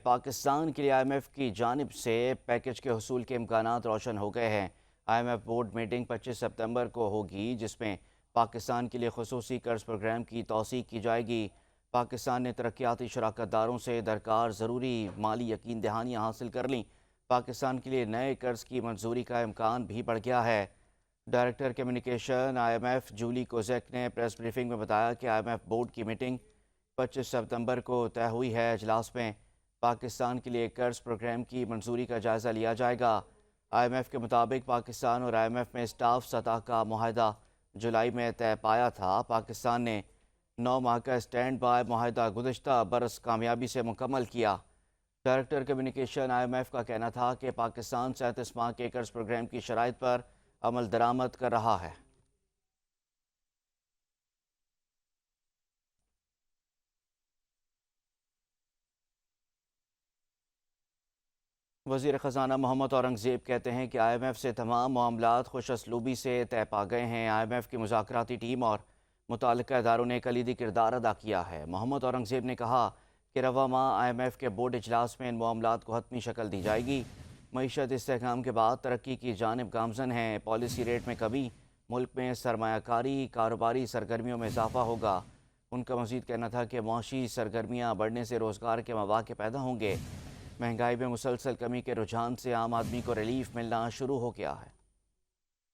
پاکستان کے لیے IMF کی جانب سے پیکج کے حصول کے امکانات روشن ہو گئے ہیں۔ IMF بورڈ میٹنگ 25 ستمبر کو ہوگی، جس میں پاکستان کے لیے خصوصی قرض پروگرام کی توثیق کی جائے گی۔ پاکستان نے ترقیاتی شراکت داروں سے درکار ضروری مالی یقین دہانیاں حاصل کر لیں۔ پاکستان کے لیے نئے قرض کی منظوری کا امکان بھی بڑھ گیا ہے۔ ڈائریکٹر کمیونیکیشن IMF جولی کوزیک نے پریس بریفنگ میں بتایا کہ IMF بورڈ کی میٹنگ 25 ستمبر کو طے ہوئی ہے۔ اجلاس میں پاکستان کے لیے قرض پروگرام کی منظوری کا جائزہ لیا جائے گا۔ IMF کے مطابق پاکستان اور IMF میں اسٹاف سطح کا معاہدہ جولائی میں طے پایا تھا۔ پاکستان نے 9 ماہ کا اسٹینڈ بائی معاہدہ گزشتہ برس کامیابی سے مکمل کیا۔ ڈائریکٹر کمیونیکیشن IMF کا کہنا تھا کہ پاکستان 37 ماہ کے قرض پروگرام کی شرائط پر عمل درآمد کر رہا ہے۔ وزیر خزانہ محمد اورنگزیب کہتے ہیں کہ IMF سے تمام معاملات خوش اسلوبی سے طے پا گئے ہیں۔ IMF کی مذاکراتی ٹیم اور متعلقہ اداروں نے کلیدی کردار ادا کیا ہے۔ محمد اورنگزیب نے کہا کہ رواں ماہ IMF کے بورڈ اجلاس میں ان معاملات کو حتمی شکل دی جائے گی۔ معیشت استحکام کے بعد ترقی کی جانب گامزن ہے۔ پالیسی ریٹ میں کمی، ملک میں سرمایہ کاری، کاروباری سرگرمیوں میں اضافہ ہوگا۔ ان کا مزید کہنا تھا کہ معاشی سرگرمیاں بڑھنے سے روزگار کے مواقع پیدا ہوں گے۔ مہنگائی میں مسلسل کمی کے رجحان سے عام آدمی کو ریلیف ملنا شروع ہو گیا ہے۔